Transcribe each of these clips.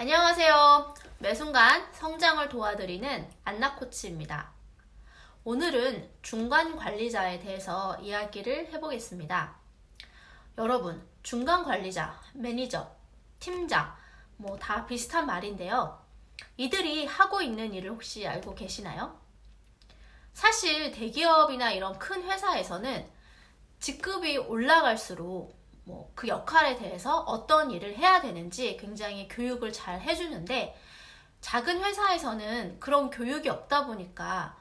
안녕하세요. 매 순간 성장을 도와드리는 안나 코치입니다. 오늘은 중간 관리자에 대해서 이야기를 해보겠습니다. 여러분, 중간 관리자, 매니저, 팀장, 다 비슷한 말인데요. 이들이 하고 있는 일을 혹시 알고 계시나요? 사실 대기업이나 이런 큰 회사에서는 직급이 올라갈수록 그 역할에 대해서 어떤 일을 해야 되는지 굉장히 교육을 잘 해주는데, 작은 회사에서는 그런 교육이 없다 보니까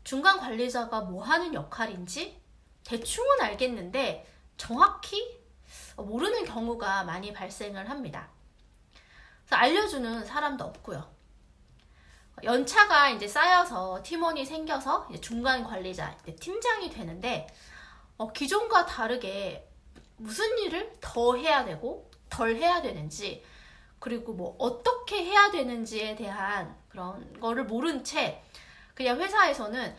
중간 관리자가 뭐 하는 역할인지 대충은 알겠는데 정확히 모르는 경우가 많이 발생을 합니다. 그래서 알려주는 사람도 없고요. 연차가 이제 쌓여서 팀원이 생겨서 이제 중간 관리자, 이제 팀장이 되는데, 기존과 다르게 무슨 일을 더 해야 되고 덜 해야 되는지, 그리고 어떻게 해야 되는지에 대한 그런 거를 모른 채 그냥 회사에서는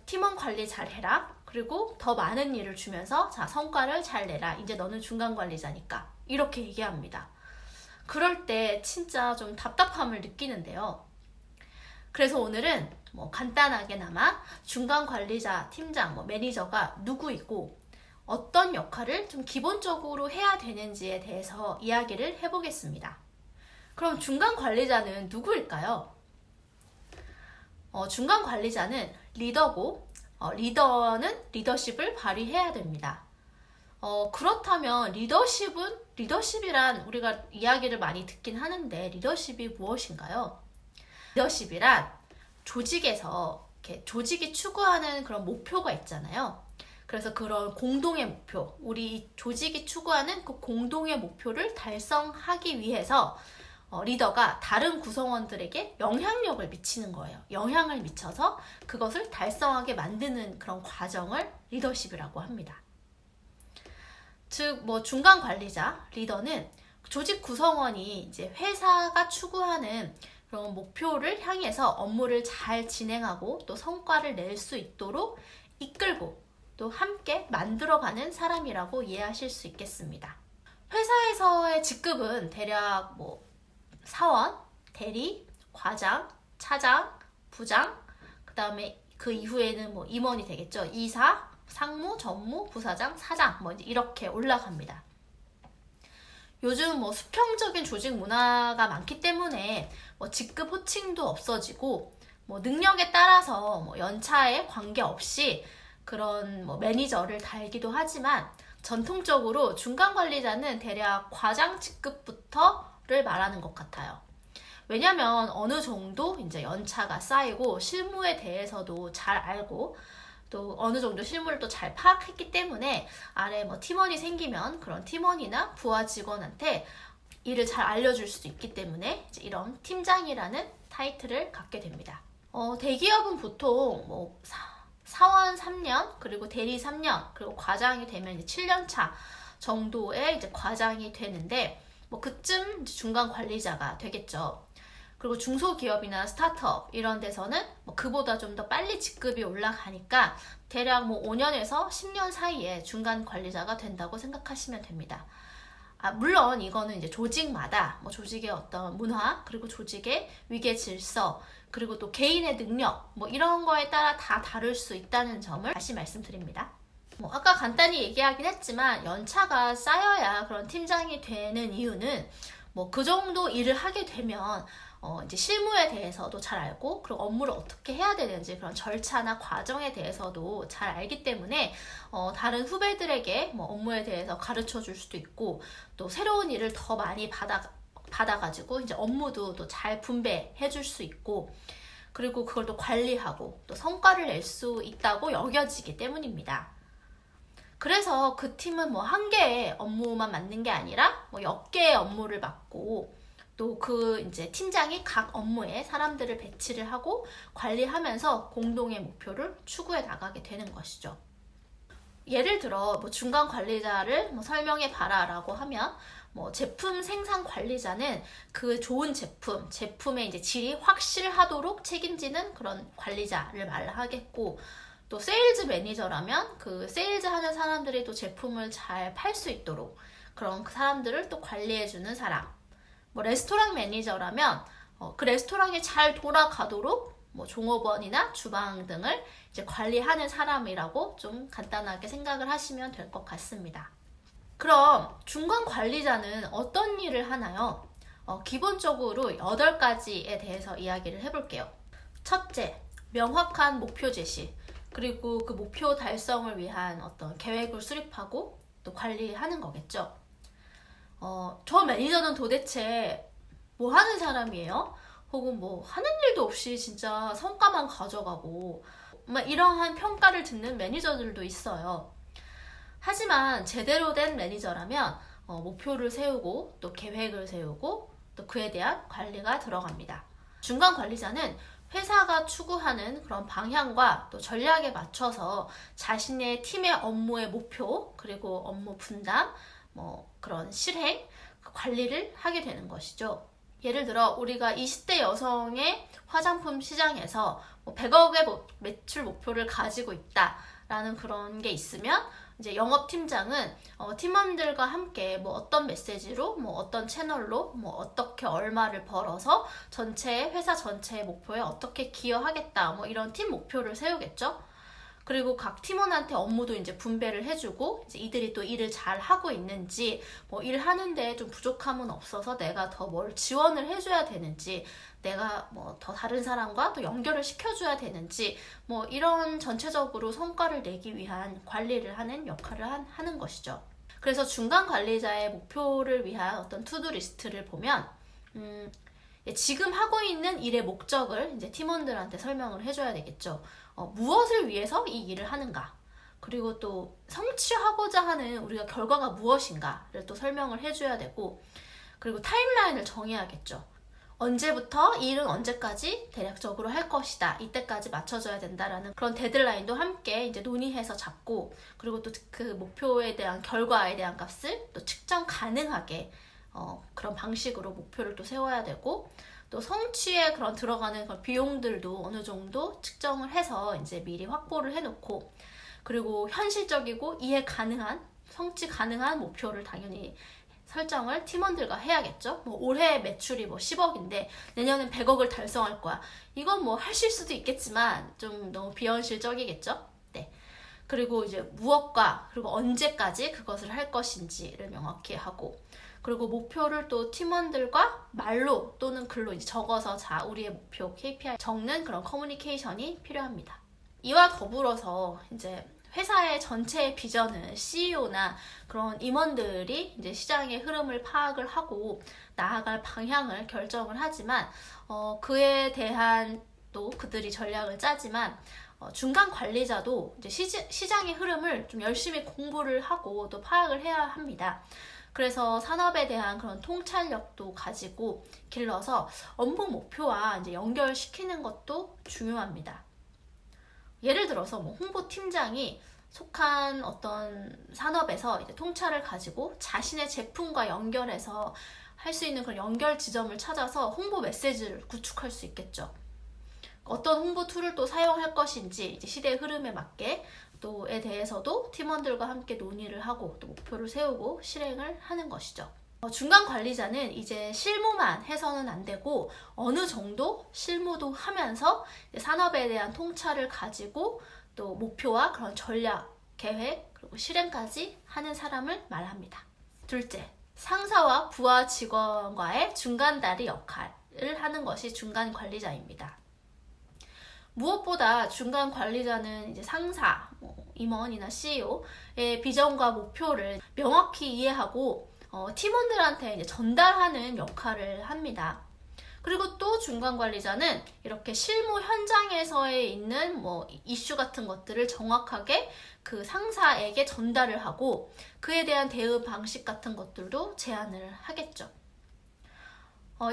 팀원 관리 잘 해라, 그리고 더 많은 일을 주면서 자, 성과를 잘 내라, 이제 너는 중간 관리자니까, 이렇게 얘기합니다. 그럴 때 진짜 좀 답답함을 느끼는데요. 그래서 오늘은 간단하게나마 중간 관리자, 팀장, 매니저가 누구이고 어떤 역할을 좀 기본적으로 해야 되는지에 대해서 이야기를 해보겠습니다. 그럼 중간 관리자는 누구일까요? 중간 관리자는 리더고, 리더는 리더십을 발휘해야 됩니다. 그렇다면 리더십이란 우리가 이야기를 많이 듣긴 하는데, 리더십이 무엇인가요? 리더십이란 조직에서 이렇게 조직이 추구하는 그런 목표가 있잖아요. 그래서 그런 공동의 목표, 우리 조직이 추구하는 그 공동의 목표를 달성하기 위해서 리더가 다른 구성원들에게 영향력을 미치는 거예요. 영향을 미쳐서 그것을 달성하게 만드는 그런 과정을 리더십이라고 합니다. 즉, 중간 관리자, 리더는 조직 구성원이 이제 회사가 추구하는 그런 목표를 향해서 업무를 잘 진행하고 또 성과를 낼 수 있도록 이끌고 또 함께 만들어가는 사람이라고 이해하실 수 있겠습니다. 회사에서의 직급은 대략 사원, 대리, 과장, 차장, 부장, 그 다음에 그 이후에는 임원이 되겠죠. 이사, 상무, 전무, 부사장, 사장, 이렇게 올라갑니다. 요즘 수평적인 조직 문화가 많기 때문에 직급 호칭도 없어지고 능력에 따라서 연차에 관계없이 그런 매니저를 달기도 하지만, 전통적으로 중간 관리자는 대략 과장 직급부터를 말하는 것 같아요. 왜냐면 어느 정도 이제 연차가 쌓이고 실무에 대해서도 잘 알고 또 어느 정도 실무를 또 잘 파악했기 때문에 아래 팀원이 생기면 그런 팀원이나 부하 직원한테 일을 잘 알려줄 수 있기 때문에 이제 이런 팀장이라는 타이틀을 갖게 됩니다. 대기업은 보통 사원 3년, 그리고 대리 3년, 그리고 과장이 되면 이제 7년 차 정도의 이제 과장이 되는데, 그쯤 이제 중간 관리자가 되겠죠. 그리고 중소기업이나 스타트업 이런 데서는 그보다 좀 더 빨리 직급이 올라가니까 대략 5년에서 10년 사이에 중간 관리자가 된다고 생각하시면 됩니다. 물론 이거는 이제 조직마다 조직의 어떤 문화, 그리고 조직의 위계 질서, 그리고 또 개인의 능력 이런 거에 따라 다 다를 수 있다는 점을 다시 말씀드립니다. 아까 간단히 얘기하긴 했지만, 연차가 쌓여야 그런 팀장이 되는 이유는 그 정도 일을 하게 되면 이제 실무에 대해서도 잘 알고, 그리고 업무를 어떻게 해야 되는지 그런 절차나 과정에 대해서도 잘 알기 때문에 다른 후배들에게 업무에 대해서 가르쳐 줄 수도 있고, 또 새로운 일을 더 많이 받아가지고 이제 업무도 또 잘 분배해 줄 수 있고, 그리고 그걸 또 관리하고 또 성과를 낼 수 있다고 여겨지기 때문입니다. 그래서 그 팀은 한 개의 업무만 맡는 게 아니라 몇 개의 업무를 맡고, 또 그 이제 팀장이 각 업무에 사람들을 배치를 하고 관리하면서 공동의 목표를 추구해 나가게 되는 것이죠. 예를 들어 중간 관리자를 설명해 봐라 라고 하면, 제품 생산 관리자는 그 좋은 제품의 이제 질이 확실하도록 책임지는 그런 관리자를 말하겠고, 또 세일즈 매니저라면 그 세일즈 하는 사람들이 또 제품을 잘 팔 수 있도록 그런 그 사람들을 또 관리해주는 사람, 뭐 레스토랑 매니저라면 그 레스토랑이 잘 돌아가도록 뭐 종업원이나 주방 등을 이제 관리하는 사람이라고 좀 간단하게 생각을 하시면 될 것 같습니다. 그럼 중간 관리자는 어떤 일을 하나요? 기본적으로 8가지에 대해서 이야기를 해볼게요. 첫째, 명확한 목표 제시, 그리고 그 목표 달성을 위한 어떤 계획을 수립하고 또 관리하는 거겠죠. 저 매니저는 도대체 뭐 하는 사람이에요? 혹은 뭐 하는 일도 없이 진짜 성과만 가져가고 이러한 평가를 듣는 매니저들도 있어요. 하지만 제대로 된 매니저라면 목표를 세우고 또 계획을 세우고 또 그에 대한 관리가 들어갑니다. 중간 관리자는 회사가 추구하는 그런 방향과 또 전략에 맞춰서 자신의 팀의 업무의 목표, 그리고 업무 분담, 그런 실행, 관리를 하게 되는 것이죠. 예를 들어 우리가 20대 여성의 화장품 시장에서 100억의 매출 목표를 가지고 있다라는 그런 게 있으면 이제 영업팀장은 팀원들과 함께 어떤 메시지로 어떤 채널로 어떻게 얼마를 벌어서 회사 전체의 목표에 어떻게 기여하겠다 이런 팀 목표를 세우겠죠. 그리고 각 팀원한테 업무도 이제 분배를 해주고 이제 이들이 또 일을 잘 하고 있는지 일하는데 좀 부족함은 없어서 내가 더 뭘 지원을 해줘야 되는지 내가 더 다른 사람과 또 연결을 시켜줘야 되는지 이런 전체적으로 성과를 내기 위한 관리를 하는 역할을 하는 것이죠. 그래서 중간 관리자의 목표를 위한 어떤 투두 리스트를 보면 지금 하고 있는 일의 목적을 이제 팀원들한테 설명을 해줘야 되겠죠. 무엇을 위해서 이 일을 하는가, 그리고 또 성취하고자 하는 우리가 결과가 무엇인가를 또 설명을 해줘야 되고, 그리고 타임라인을 정해야겠죠. 언제부터 이 일은 언제까지 대략적으로 할 것이다, 이때까지 맞춰줘야 된다라는 그런 데드라인도 함께 이제 논의해서 잡고, 그리고 또 그 목표에 대한 결과에 대한 값을 또 측정 가능하게 그런 방식으로 목표를 또 세워야 되고, 또 성취에 그런 들어가는 그런 비용들도 어느 정도 측정을 해서 이제 미리 확보를 해놓고, 그리고 현실적이고 이해 가능한, 성취 가능한 목표를 당연히 설정을 팀원들과 해야겠죠. 올해 매출이 10억인데 내년엔 100억을 달성할 거야. 이건 하실 수도 있겠지만 좀 너무 비현실적이겠죠. 네. 그리고 이제 무엇과 그리고 언제까지 그것을 할 것인지를 명확히 하고, 그리고 목표를 또 팀원들과 말로 또는 글로 이제 적어서 우리의 목표 KPI 적는 그런 커뮤니케이션이 필요합니다. 이와 더불어서 이제 회사의 전체의 비전은 CEO나 그런 임원들이 이제 시장의 흐름을 파악을 하고 나아갈 방향을 결정을 하지만 그에 대한 또 그들이 전략을 짜지만 중간 관리자도 이제 시장의 흐름을 좀 열심히 공부를 하고 또 파악을 해야 합니다. 그래서 산업에 대한 그런 통찰력도 가지고 길러서 업무 목표와 이제 연결시키는 것도 중요합니다. 예를 들어서 홍보팀장이 속한 어떤 산업에서 이제 통찰을 가지고 자신의 제품과 연결해서 할 수 있는 그런 연결 지점을 찾아서 홍보 메시지를 구축할 수 있겠죠. 어떤 홍보 툴을 또 사용할 것인지 이제 시대의 흐름에 맞게 또에 대해서도 팀원들과 함께 논의를 하고 또 목표를 세우고 실행을 하는 것이죠. 중간 관리자는 이제 실무만 해서는 안 되고 어느 정도 실무도 하면서 산업에 대한 통찰을 가지고 또 목표와 그런 전략, 계획, 그리고 실행까지 하는 사람을 말합니다. 둘째, 상사와 부하 직원과의 중간다리 역할을 하는 것이 중간 관리자입니다. 무엇보다 중간 관리자는 이제 상사, 임원이나 CEO의 비전과 목표를 명확히 이해하고 팀원들한테 이제 전달하는 역할을 합니다. 그리고 또 중간 관리자는 이렇게 실무 현장에서의 있는 이슈 같은 것들을 정확하게 그 상사에게 전달을 하고 그에 대한 대응 방식 같은 것들도 제안을 하겠죠.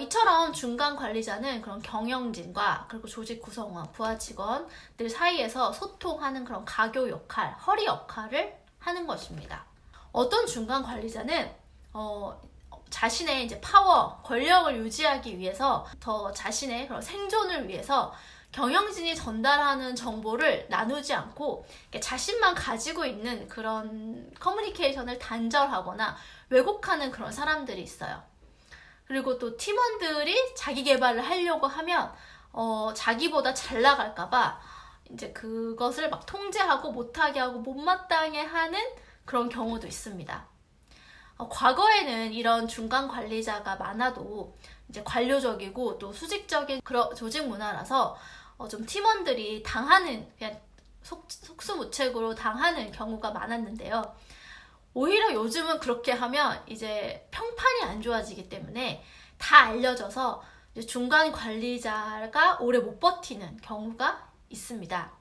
이처럼 중간 관리자는 그런 경영진과 그리고 조직 구성원, 부하 직원들 사이에서 소통하는 그런 가교 역할, 허리 역할을 하는 것입니다. 어떤 중간 관리자는 자신의 이제 파워, 권력을 유지하기 위해서 더 자신의 그런 생존을 위해서 경영진이 전달하는 정보를 나누지 않고 자신만 가지고 있는 그런 커뮤니케이션을 단절하거나 왜곡하는 그런 사람들이 있어요. 그리고 또 팀원들이 자기 개발을 하려고 하면 자기보다 잘 나갈까봐 이제 그것을 막 통제하고 못하게 하고 못마땅해 하는 그런 경우도 있습니다. 과거에는 이런 중간 관리자가 많아도 이제 관료적이고 또 수직적인 그런 조직 문화라서 좀 팀원들이 당하는, 그냥 속수무책으로 당하는 경우가 많았는데요. 오히려 요즘은 그렇게 하면 이제 평판이 안 좋아지기 때문에 다 알려져서 이제 중간 관리자가 오래 못 버티는 경우가 있습니다.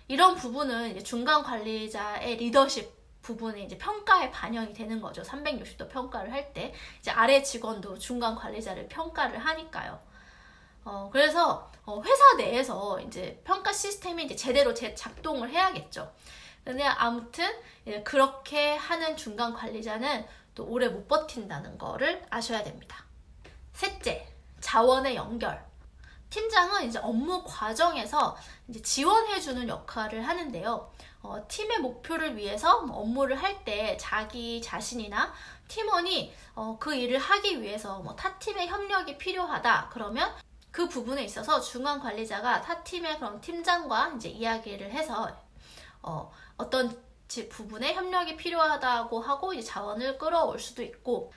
이런 부분은 이제 중간 관리자의 리더십 부분에 이제 평가에 반영이 되는 거죠. 360도 평가를 할 때 이제 아래 직원도 중간 관리자를 평가를 하니까요. 그래서 회사 내에서 이제 평가 시스템이 이제 제대로 작동을 해야겠죠. 근데 아무튼 그렇게 하는 중간 관리자는 또 오래 못 버틴다는 거를 아셔야 됩니다. 셋째, 자원의 연결. 팀장은 이제 업무 과정에서 이제 지원해주는 역할을 하는데요. 팀의 목표를 위해서 업무를 할 때 자기 자신이나 팀원이 그 일을 하기 위해서 타 팀의 협력이 필요하다 그러면 그 부분에 있어서 중간 관리자가 타 팀의 그런 팀장과 이제 이야기를 해서 어떤 부분에 협력이 필요하다고 하고 이제 자원을 끌어올 수도 있고,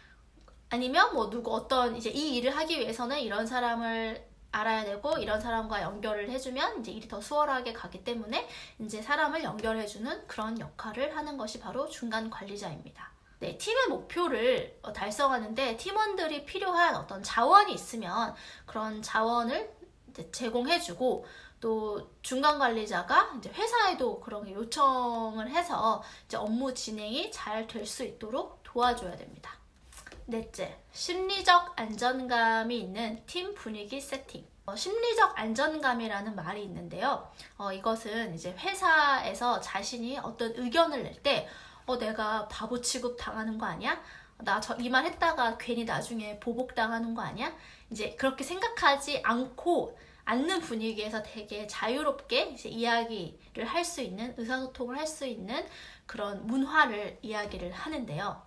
아니면 어떤 이제 이 일을 하기 위해서는 이런 사람을 알아야 되고 이런 사람과 연결을 해주면 이제 일이 더 수월하게 가기 때문에 이제 사람을 연결해주는 그런 역할을 하는 것이 바로 중간 관리자입니다. 네, 팀의 목표를 달성하는데 팀원들이 필요한 어떤 자원이 있으면 그런 자원을 이제 제공해주고, 또 중간 관리자가 이제 회사에도 그런 요청을 해서 이제 업무 진행이 잘 될 수 있도록 도와줘야 됩니다. 넷째, 심리적 안정감이 있는 팀 분위기 세팅. 심리적 안정감이라는 말이 있는데요. 이것은 이제 회사에서 자신이 어떤 의견을 낼 때 내가 바보 취급 당하는 거 아니야? 나 이 말 했다가 괜히 나중에 보복당하는 거 아니야? 이제 그렇게 생각하지 않는 분위기에서 되게 자유롭게 이제 이야기를 할 수 있는, 의사소통을 할 수 있는 그런 문화를 이야기를 하는데요.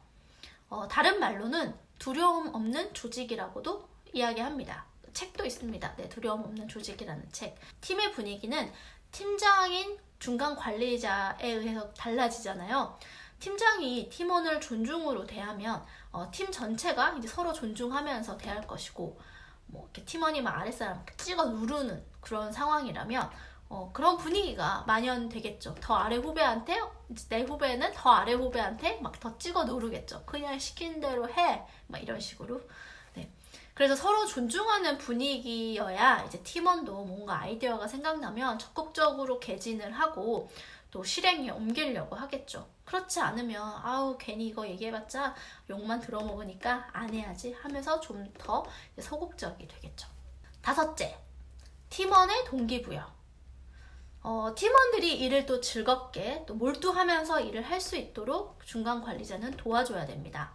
다른 말로는 두려움 없는 조직이라고도 이야기합니다. 책도 있습니다. 네, 두려움 없는 조직이라는 책. 팀의 분위기는 팀장인 중간 관리자에 의해서 달라지잖아요. 팀장이 팀원을 존중으로 대하면 팀 전체가 이제 서로 존중하면서 대할 것이고, 이렇게 팀원이 막 아랫사람 찍어 누르는 그런 상황이라면 그런 분위기가 만연되겠죠. 더 아래 후배한테, 내 후배는 더 아래 후배한테 막 더 찍어 누르겠죠. 그냥 시킨 대로 해, 막 이런 식으로. 네. 그래서 서로 존중하는 분위기여야 이제 팀원도 뭔가 아이디어가 생각나면 적극적으로 개진을 하고 또 실행에 옮기려고 하겠죠. 그렇지 않으면 괜히 이거 얘기해봤자 욕만 들어먹으니까 안 해야지 하면서 좀 더 소극적이 되겠죠. 다섯째, 팀원의 동기부여. 팀원들이 일을 또 즐겁게 또 몰두하면서 일을 할 수 있도록 중간 관리자는 도와줘야 됩니다.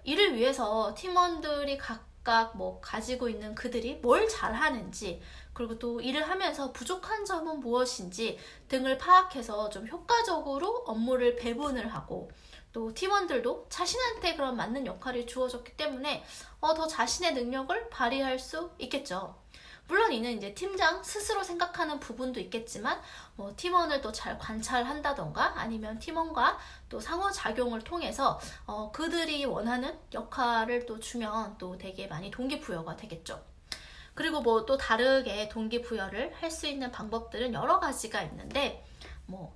이를 위해서 팀원들이 각각 가지고 있는 그들이 뭘 잘하는지, 그리고 또 일을 하면서 부족한 점은 무엇인지 등을 파악해서 좀 효과적으로 업무를 배분을 하고, 또 팀원들도 자신한테 그런 맞는 역할이 주어졌기 때문에 더 자신의 능력을 발휘할 수 있겠죠. 물론 이는 이제 팀장 스스로 생각하는 부분도 있겠지만 팀원을 또 잘 관찰한다던가 아니면 팀원과 또 상호작용을 통해서 그들이 원하는 역할을 또 주면 또 되게 많이 동기부여가 되겠죠. 그리고 또 다르게 동기부여를 할 수 있는 방법들은 여러 가지가 있는데,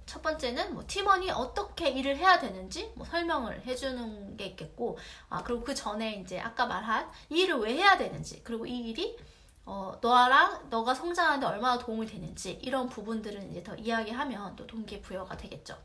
첫 번째는 팀원이 어떻게 일을 해야 되는지 설명을 해주는 게 있겠고, 그리고 그 전에 이제 아까 말한 이 일을 왜 해야 되는지, 그리고 이 일이 너가 성장하는데 얼마나 도움이 되는지, 이런 부분들은 이제 더 이야기하면 또 동기부여가 되겠죠.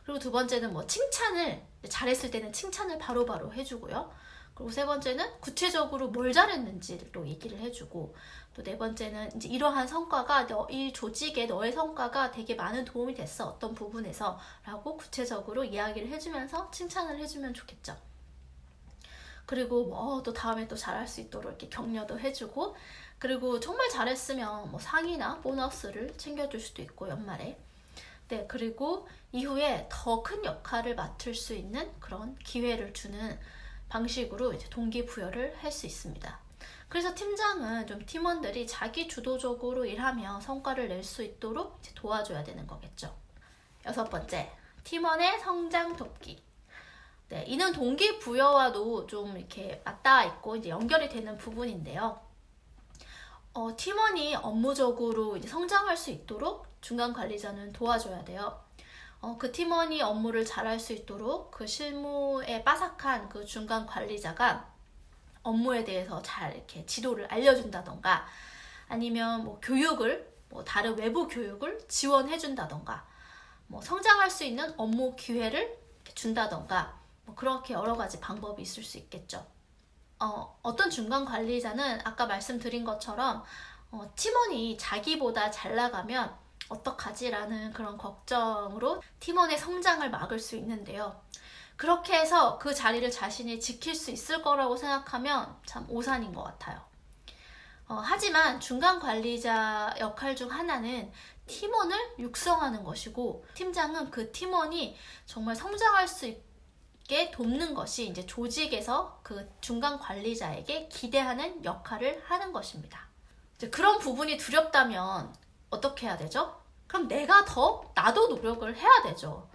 그리고 두 번째는 칭찬을, 잘했을 때는 칭찬을 바로바로 해주고요. 그리고 세 번째는 구체적으로 뭘 잘했는지를 또 얘기를 해주고, 또 네 번째는 이제 이러한 성과가 이 조직에 너의 성과가 되게 많은 도움이 됐어, 어떤 부분에서 라고 구체적으로 이야기를 해주면서 칭찬을 해주면 좋겠죠. 그리고 또 다음에 또 잘할 수 있도록 이렇게 격려도 해주고, 그리고 정말 잘했으면 상이나 보너스를 챙겨줄 수도 있고, 연말에. 네, 그리고 이후에 더 큰 역할을 맡을 수 있는 그런 기회를 주는 방식으로 이제 동기부여를 할 수 있습니다. 그래서 팀장은 좀 팀원들이 자기 주도적으로 일하며 성과를 낼 수 있도록 이제 도와줘야 되는 거겠죠. 6번째, 팀원의 성장 돕기. 네, 이는 동기부여와도 좀 이렇게 맞닿아 있고 이제 연결이 되는 부분인데요. 팀원이 업무적으로 이제 성장할 수 있도록 중간 관리자는 도와줘야 돼요. 그 팀원이 업무를 잘할 수 있도록 그 실무에 빠삭한 그 중간 관리자가 업무에 대해서 잘 이렇게 지도를 알려준다던가, 아니면 뭐 교육을, 뭐 다른 외부 교육을 지원해준다던가, 뭐 성장할 수 있는 업무 기회를 준다던가, 뭐 그렇게 여러 가지 방법이 있을 수 있겠죠. 어떤 중간 관리자는 아까 말씀드린 것처럼 팀원이 자기보다 잘 나가면 어떡하지라는 그런 걱정으로 팀원의 성장을 막을 수 있는데요. 그렇게 해서 그 자리를 자신이 지킬 수 있을 거라고 생각하면 참 오산인 것 같아요. 하지만 중간 관리자 역할 중 하나는 팀원을 육성하는 것이고, 팀장은 그 팀원이 정말 성장할 수 있게 돕는 것이 이제 조직에서 그 중간 관리자에게 기대하는 역할을 하는 것입니다. 이제 그런 부분이 두렵다면 어떻게 해야 되죠? 그럼 나도 노력을 해야 되죠.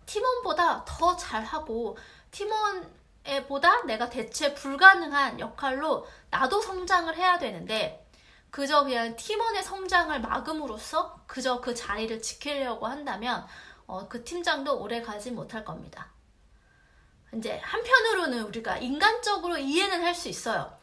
팀원보다 더 잘하고 팀원보다 내가 대체 불가능한 역할로 나도 성장을 해야 되는데, 그저 그냥 팀원의 성장을 막음으로써 그저 그 자리를 지키려고 한다면 그 팀장도 오래 가지 못할 겁니다. 이제 한편으로는 우리가 인간적으로 이해는 할 수 있어요.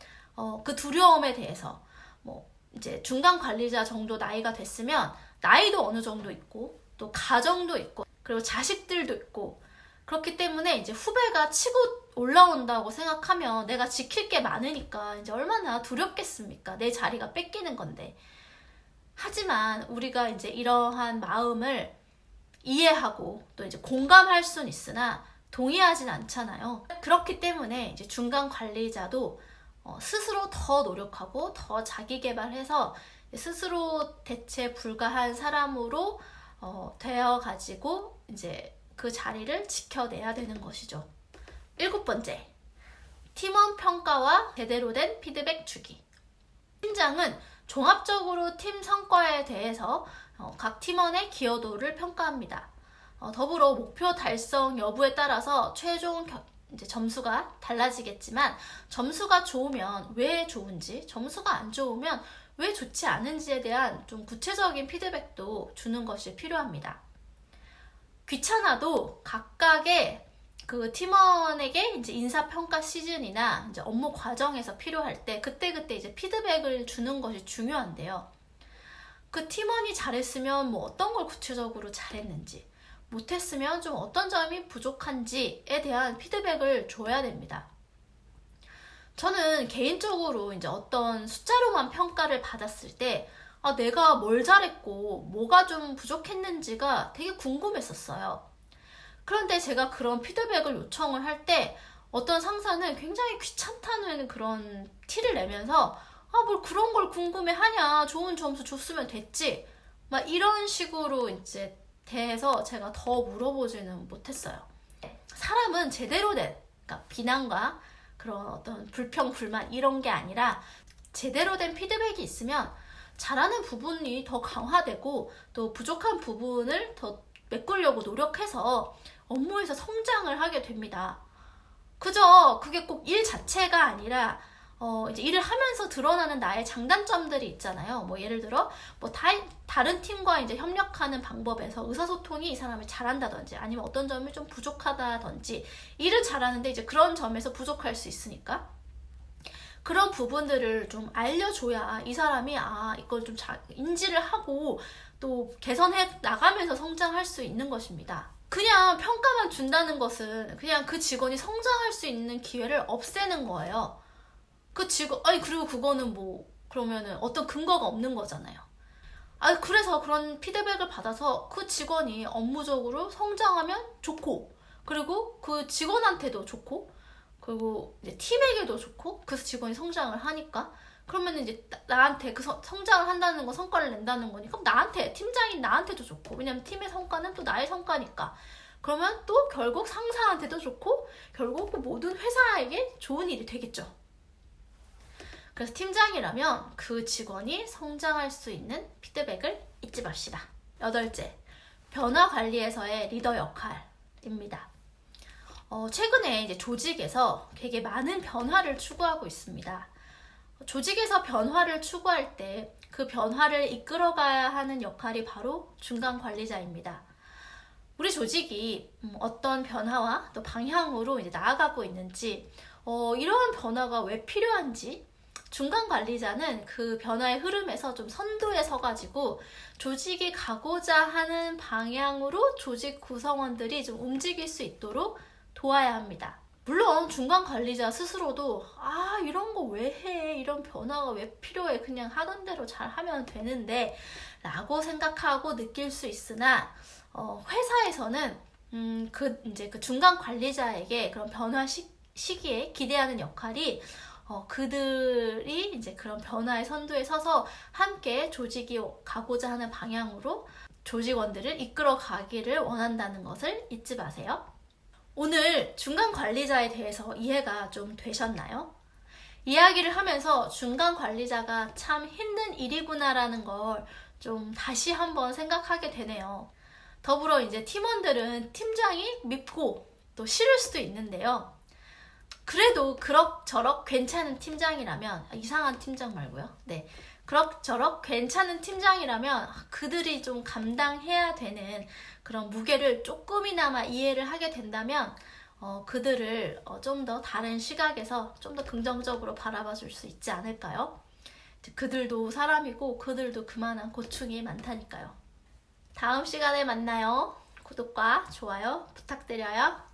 그 두려움에 대해서. 뭐 이제 중간 관리자 정도 나이가 됐으면 나이도 어느 정도 있고, 또 가정도 있고, 그리고 자식들도 있고, 그렇기 때문에 이제 후배가 치고 올라온다고 생각하면 내가 지킬 게 많으니까 이제 얼마나 두렵겠습니까? 내 자리가 뺏기는 건데. 하지만 우리가 이제 이러한 마음을 이해하고 또 이제 공감할 수는 있으나 동의하진 않잖아요. 그렇기 때문에 이제 중간 관리자도 스스로 더 노력하고 더 자기 개발해서 스스로 대체 불가한 사람으로 되어가지고 이제 그 자리를 지켜내야 되는 것이죠. 7번째, 팀원 평가와 제대로 된 피드백 주기. 팀장은 종합적으로 팀 성과에 대해서 각 팀원의 기여도를 평가합니다. 더불어 목표 달성 여부에 따라서 최종 이제 점수가 달라지겠지만, 점수가 좋으면 왜 좋은지, 점수가 안 좋으면 왜 좋지 않은지에 대한 좀 구체적인 피드백도 주는 것이 필요합니다. 귀찮아도 각각의 그 팀원에게 이제 인사평가 시즌이나 이제 업무 과정에서 필요할 때 그때그때 이제 피드백을 주는 것이 중요한데요. 그 팀원이 잘했으면 뭐 어떤 걸 구체적으로 잘했는지, 못했으면 좀 어떤 점이 부족한지에 대한 피드백을 줘야 됩니다. 저는 개인적으로 이제 어떤 숫자로만 평가를 받았을 때 내가 뭘 잘했고 뭐가 좀 부족했는지가 되게 궁금했었어요. 그런데 제가 그런 피드백을 요청을 할 때 어떤 상사는 굉장히 귀찮다는 그런 티를 내면서 뭘 그런 걸 궁금해하냐, 좋은 점수 줬으면 됐지, 막 이런 식으로 이제 대해서 제가 더 물어보지는 못했어요. 사람은 제대로 된, 그러니까 비난과 그런 어떤 불평, 불만 이런 게 아니라 제대로 된 피드백이 있으면 잘하는 부분이 더 강화되고 또 부족한 부분을 더 메꾸려고 노력해서 업무에서 성장을 하게 됩니다. 그저 그게 꼭 일 자체가 아니라 이제 일을 하면서 드러나는 나의 장단점들이 있잖아요. 뭐 예를 들어 뭐 다른 팀과 이제 협력하는 방법에서 의사소통이 이 사람이 잘한다든지, 아니면 어떤 점이 좀 부족하다든지, 일을 잘하는데 이제 그런 점에서 부족할 수 있으니까 그런 부분들을 좀 알려줘야 이 사람이 이걸 좀 인지를 하고 또 개선해 나가면서 성장할 수 있는 것입니다. 그냥 평가만 준다는 것은 그냥 그 직원이 성장할 수 있는 기회를 없애는 거예요. 그리고 그거는 뭐 그러면은 어떤 근거가 없는 거잖아요. 그래서 그런 피드백을 받아서 그 직원이 업무적으로 성장하면 좋고, 그리고 그 직원한테도 좋고, 그리고 이제 팀에게도 좋고, 그 직원이 성장을 하니까, 그러면 이제 나한테 그 성장을 한다는 거, 성과를 낸다는 거니까 팀장인 나한테도 좋고, 왜냐면 팀의 성과는 또 나의 성과니까, 그러면 또 결국 상사한테도 좋고 결국 그 모든 회사에게 좋은 일이 되겠죠. 그래서 팀장이라면 그 직원이 성장할 수 있는 피드백을 잊지 맙시다. 8째, 변화 관리에서의 리더 역할입니다. 최근에 이제 조직에서 되게 많은 변화를 추구하고 있습니다. 조직에서 변화를 추구할 때 그 변화를 이끌어가야 하는 역할이 바로 중간 관리자입니다. 우리 조직이 어떤 변화와 또 방향으로 이제 나아가고 있는지, 이러한 변화가 왜 필요한지, 중간 관리자는 그 변화의 흐름에서 좀 선두에 서가지고 조직이 가고자 하는 방향으로 조직 구성원들이 좀 움직일 수 있도록 도와야 합니다. 물론 중간 관리자 스스로도 이런 거 왜 해? 이런 변화가 왜 필요해? 그냥 하던 대로 잘 하면 되는데 라고 생각하고 느낄 수 있으나 회사에서는 그 중간 관리자에게 그런 변화 시기에 기대하는 역할이 그들이 이제 그런 변화의 선두에 서서 함께 조직이 가고자 하는 방향으로 조직원들을 이끌어 가기를 원한다는 것을 잊지 마세요. 오늘 중간 관리자에 대해서 이해가 좀 되셨나요? 이야기를 하면서 중간 관리자가 참 힘든 일이구나라는 걸 좀 다시 한번 생각하게 되네요. 더불어 이제 팀원들은 팀장이 밉고 또 싫을 수도 있는데요. 그래도 그럭저럭 괜찮은 팀장이라면, 이상한 팀장 말고요. 네. 그럭저럭 괜찮은 팀장이라면 그들이 좀 감당해야 되는 그런 무게를 조금이나마 이해를 하게 된다면 그들을 좀 더 다른 시각에서 좀 더 긍정적으로 바라봐 줄 수 있지 않을까요? 그들도 사람이고 그들도 그만한 고충이 많다니까요. 다음 시간에 만나요. 구독과 좋아요 부탁드려요.